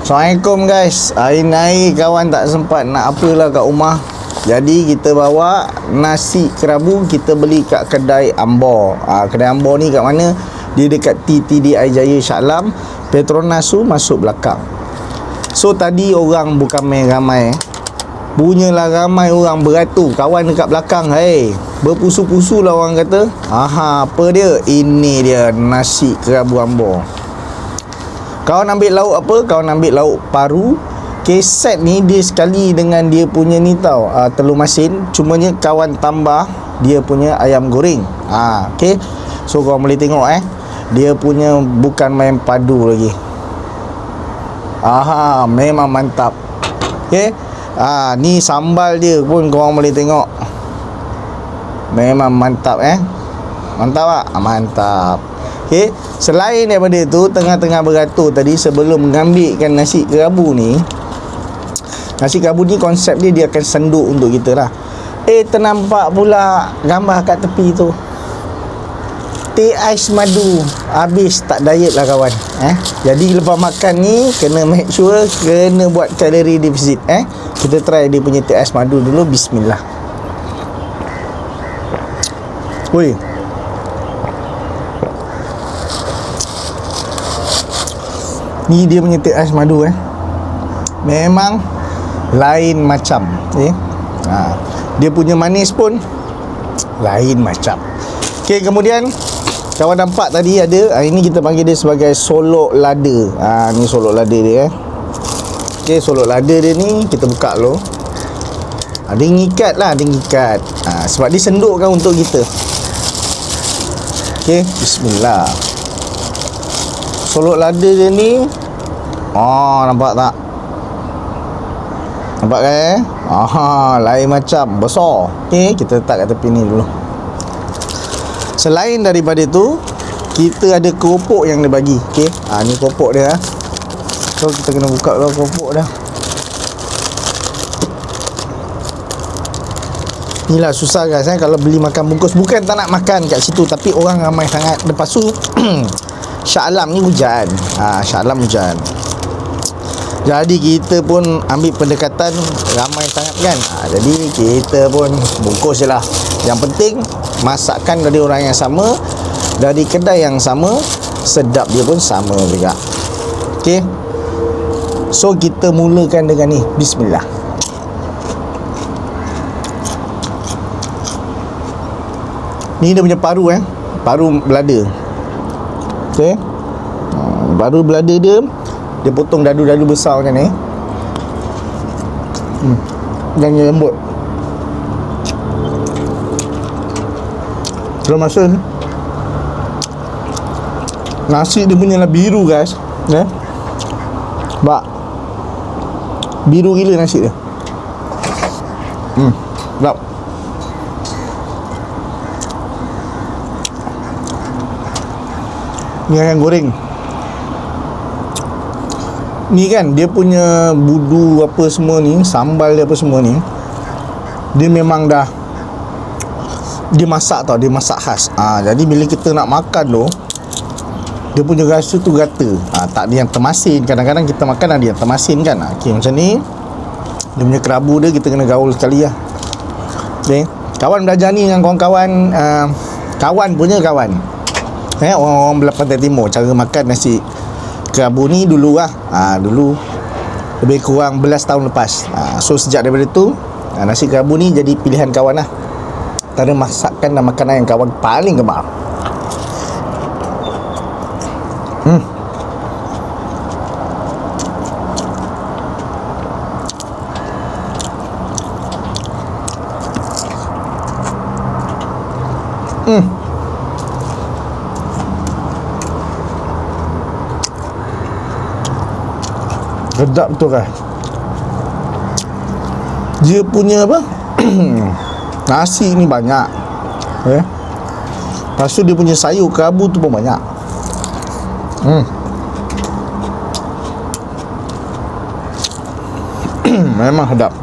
Assalamualaikum guys. Hari ni kawan tak sempat nak apalah kat rumah. Jadi kita bawa nasi kerabu, kita beli kat kedai Ambor. Kedai Ambor ni kat mana? Dia dekat TTDI Jaya Shah Alam. Petronas tu masuk belakang. So tadi orang bukan main ramai. Punyalah ramai orang beratur. Kawan dekat belakang, berpusu-pusu lah orang kata. Apa dia? Ini dia nasi kerabu Ambor. Kawan ambil lauk apa? Kawan ambil lauk paru. Set ni dia sekali dengan dia punya ni tau, telur masin. Cumanya kawan tambah dia punya ayam goreng. So kawan boleh tengok dia punya bukan main padu lagi. Memang mantap. Ni sambal dia pun korang boleh tengok. Memang mantap Mantap tak? Mantap. Selain daripada itu, tengah-tengah beratur tadi, sebelum mengambilkan nasi kerabu ni, nasi kerabu ni konsep dia akan senduk untuk kita lah. Ternampak pula gambar kat tepi tu, teh ais madu. Habis tak diet lah kawan. Jadi lepas makan ni kena make sure, kena buat kalori deficit. Kita try dia punya teh ais madu dulu. Bismillah. Woi, ni dia punya teh ais madu memang lain macam. Dia punya manis pun lain macam. Kemudian kawan nampak tadi ada, ini kita panggil dia sebagai solok lada. Ni solok lada dia. Solok lada dia ni kita buka dulu. Dia ngikat lah, dia ngikat. Sebab dia sendukkan untuk kita. Bismillah. Solok lada dia ni, nampak tak? Nampak kan? Lain macam, besar. Kita letak kat tepi ni dulu. Selain daripada tu, kita ada keropok yang dia bagi. Ni keropok dia. So kita kena buka dulu keropok dah. Inilah susah guys kalau beli makan bungkus. Bukan tak nak makan kat situ, tapi orang ramai sangat. Lepas tu Shah Alam ni hujan. Shah Alam hujan. Jadi kita pun ambil pendekatan ramai sangat kan. Jadi kita pun bungkus je lah. Yang penting masakan dari orang yang sama, dari kedai yang sama, sedap dia pun sama juga. So kita mulakan dengan ni. Bismillah. Ni dia punya paru paru belada. Baru belada dia potong dadu-dadu besar macam ni. Dan dia lembut. Belum masuk ni. Nasi dia punya lah biru guys. Bak biru gila nasi dia. Sedap. Ni ayam goreng. Ni kan dia punya budu apa semua ni, sambal dia apa semua ni, dia memang dah dia masak tau, dia masak khas. Jadi bila kita nak makan tu, dia punya rasa tu rata. Tak ada yang termasin. Kadang-kadang kita makan ada yang termasin kan. Macam ni dia punya kerabu dia kita kena gaul sekali lah. Kawan belajar ni dengan kawan-kawan, kawan punya kawan, orang belah Pantai Timur, cara makan nasi kerabu ni dulu lah. Dulu lebih kurang belas tahun lepas. So sejak daripada tu, nasi kerabu ni jadi pilihan kawan lah. Antara masakan dan makanan yang kawan paling gemar. Sedap betul kan. Dia punya apa nasi ni banyak. Lepas tu dia punya sayur kerabu tu pun banyak. Memang sedap.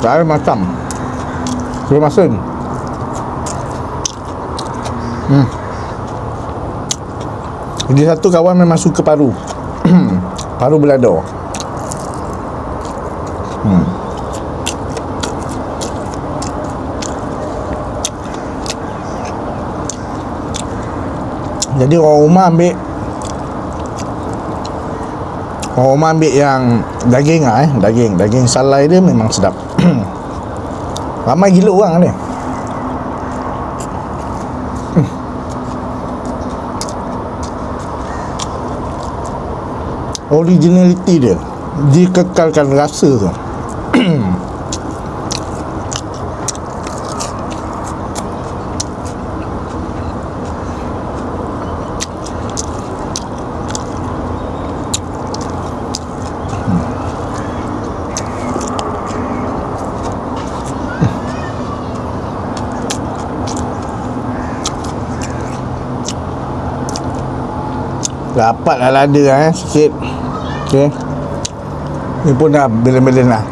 Saya macam Belum masin. Jadi satu kawan memang suka paru. Paru belado. Jadi orang rumah ambil yang daging lah Daging salai dia memang sedap. Ramai gila orang dia. Originality dia, dikekalkan rasa tu. Dapat lah lada sikit. Okey. Ni pun dah belen-belen lah.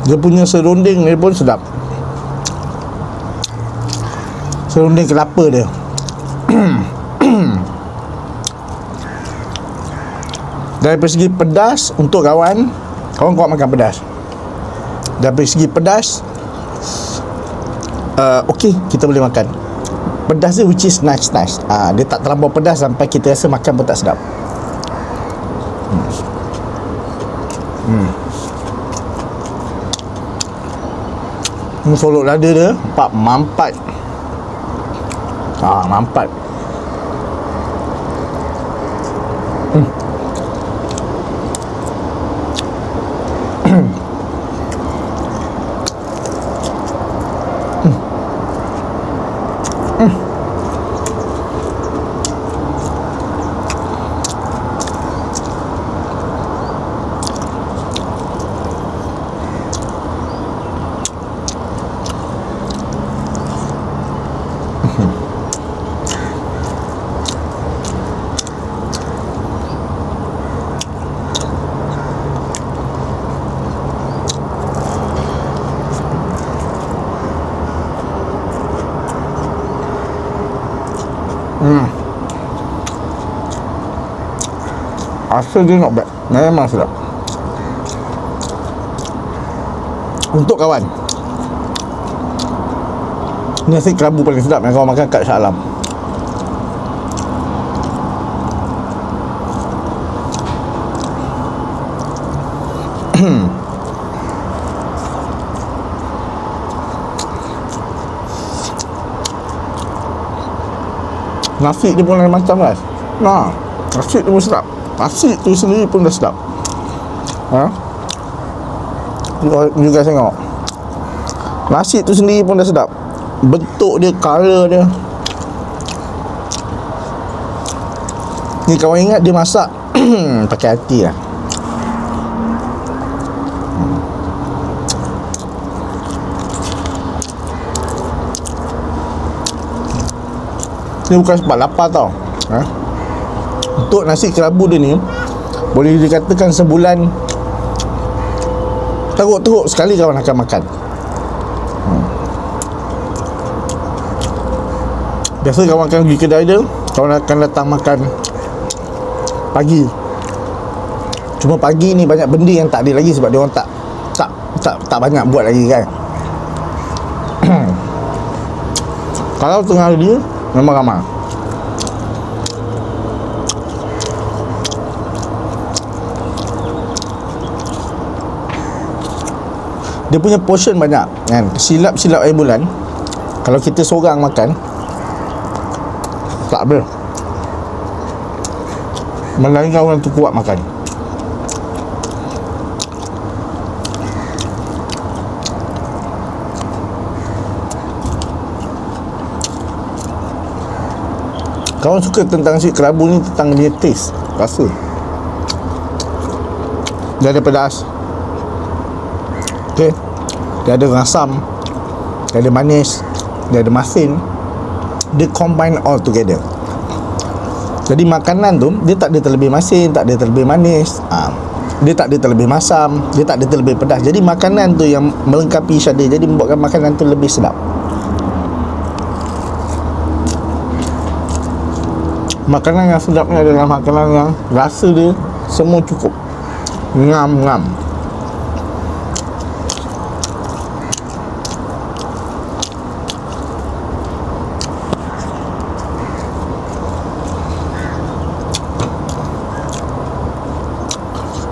Dia punya serunding ni pun sedap. Serunding kelapa dia. Dari segi pedas, untuk kawan kuat makan pedas. Dari segi pedas, okey, kita boleh makan. Pedas dia which is nice. Dia tak terlampau pedas sampai kita rasa makan pun tak sedap. Solok lada dia mampat. Mampat. Rasa dia not bad. Memang sedap. Untuk kawan, ni nasi kerabu paling sedap yang kawan makan kat Shah Alam. Nasi dia pun lain macam guys. Nasi dia pun sedap. Nasi tu sendiri pun dah sedap. You guys tengok, nasi tu sendiri pun dah sedap. Bentuk dia, color dia. Ni kawan ingat dia masak pakai hati lah. Ni bukan sebab lapar tau. Untuk nasi kerabu dia ni, boleh dikatakan sebulan teruk-teruk sekali kawan akan makan. Biasa kawan akan pergi kedai dia, kawan akan datang makan pagi. Cuma pagi ni banyak benda yang tak ada lagi sebab dia orang tak banyak buat lagi kan. Kalau tengah dia memang ramai. Dia punya portion banyak kan. Silap-silap air bulan, kalau kita seorang makan tak habis. Melainkan orang tu kuat makan. Kawan suka tentang nasi kerabu ni, tentang dia taste, rasa. Dia ada pedas, okay. Dia ada rasam, dia ada manis, dia ada masin. Dia combine all together. Jadi makanan tu dia tak ada terlebih masin, tak ada terlebih manis. Dia tak ada terlebih masam, dia tak ada terlebih pedas. Jadi makanan tu yang melengkapi each other, jadi membuatkan makanan tu lebih sedap. Makanan yang sedap ni adalah makanan yang rasa dia semua cukup. Ngam-ngam.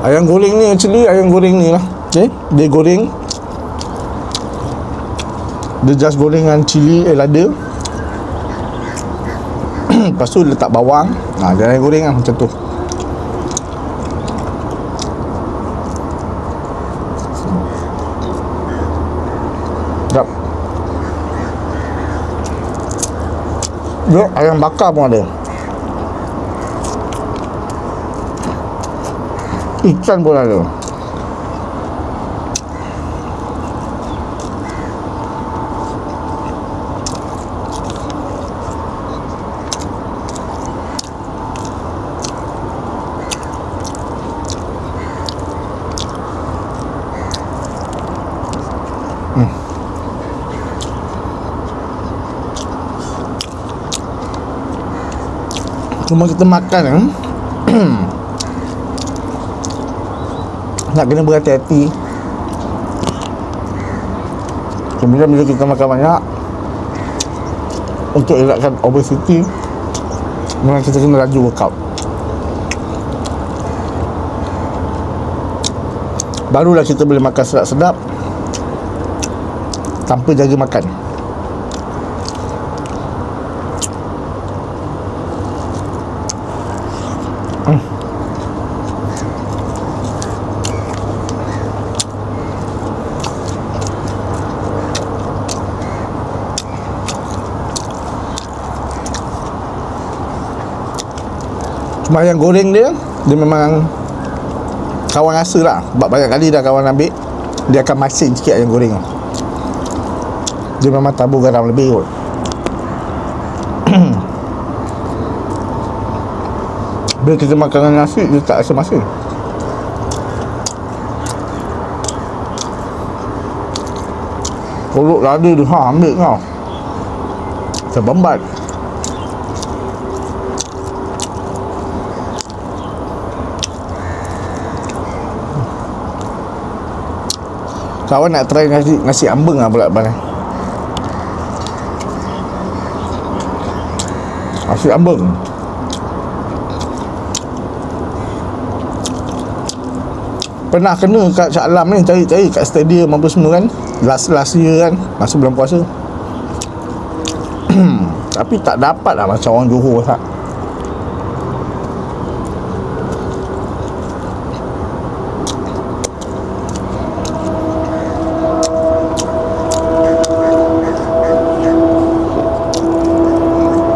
Ayam goreng ni actually ayam goreng ni lah. Okay, dia goreng. Dia just goreng dengan cili lada. Lepas tu letak bawang. Dia ayam goreng lah macam tu. Sedap. Dia ayam bakar pun ada. Ikan pun ada. Cuma kita makan nak kena berhati-hati. Kemudian bila kita makan banyak, untuk elakkan obesity, memang kita kena rajin workout. Barulah kita boleh makan sedap-sedap tanpa jaga makan. Cuma ayam goreng dia memang kawan rasa lah. Sebab banyak kali dah kawan ambil, dia akan masin sikit ayam goreng tu. Dia memang tabur garam lebih kot. Bila kita makan dengan nasi, dia tak rasa masin. Kolok lada tu, ambil kau, terbambat. Kawan nak try nasi ambeng lah pula bang. Nasi ambeng. Pernah kena kat Shah Alam ni, cari-cari kat stadium apa semua kan, last year kan, masa bulan puasa. Tapi tak dapat lah macam orang Johor tak.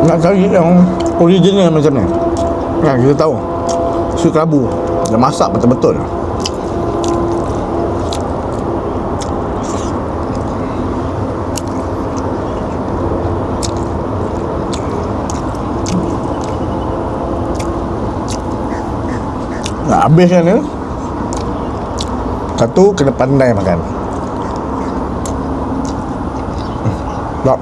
Nak cari yang original macam ni kan, kita tahu susu kerabu dia masak betul-betul. Nak habis kan ni, satu kena pandai makan. Tak.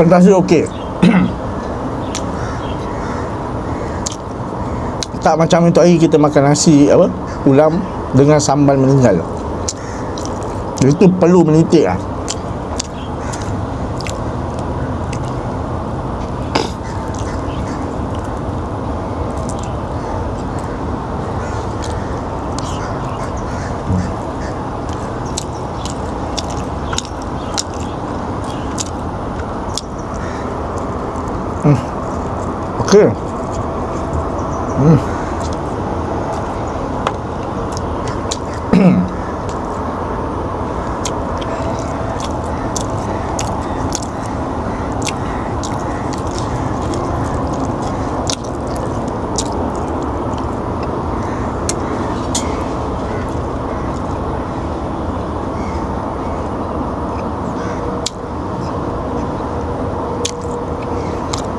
Fantasi okey. Tak macam itu hari kita makan nasi ulam dengan sambal meninggal. Itu perlu menitik lah.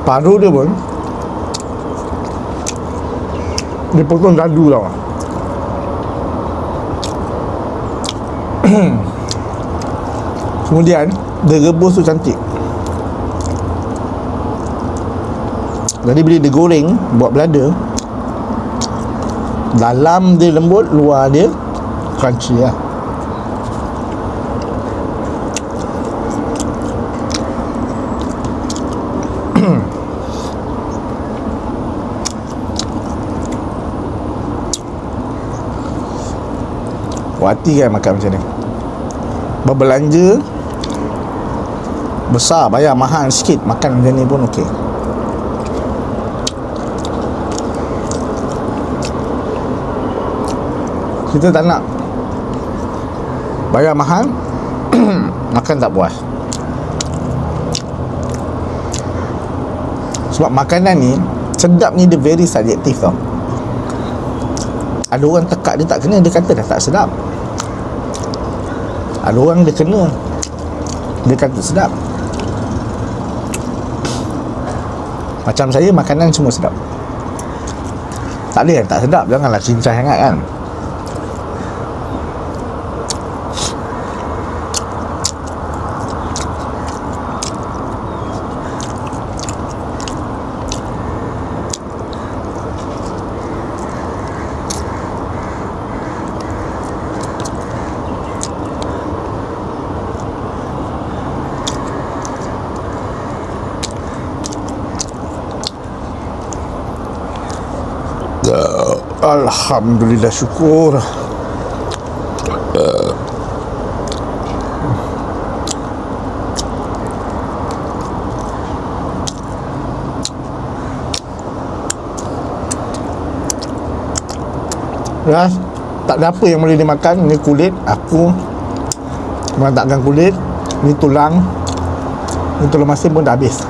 Paru dia pun dia potong dadu tau. Kemudian dia rebus tu cantik. Jadi bila dia goreng buat belada, dalam dia lembut, luar dia crunchy lah. Hati kan makan macam ni. Berbelanja besar, bayar mahal sikit, makan macam ni pun okey. Kita tak nak bayar mahal makan tak puas. Sebab makanan ni sedap ni dia very subjective tau. Ada orang tekak dia tak kena, dia kata dah tak sedap. Ada orang dia kena, dia kata sedap. Macam saya, makanan semua sedap. Tak boleh kan tak sedap, janganlah cincai sangat kan. Alhamdulillah, syukur. Ya, tak ada apa yang boleh dimakan. Ni kulit, aku meletakkan kulit. Ni tulang. Ni tulang masin pun dah habis.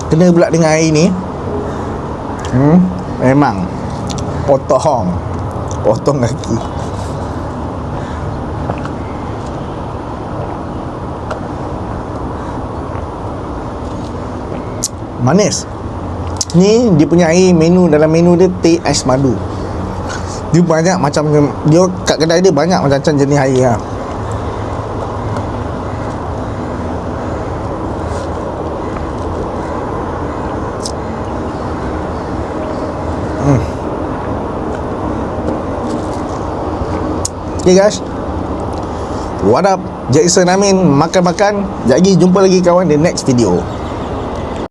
Kena pula dengan air ni. Memang potong kaki. Manis. Ni dia punya air, menu dalam menu dia teh ais madu. Dia banyak macam, dia kat kedai dia banyak macam jenis air lah. Okay guys, what up? Jackson Amin makan-makan. Sekejap lagi jumpa lagi kawan di next video.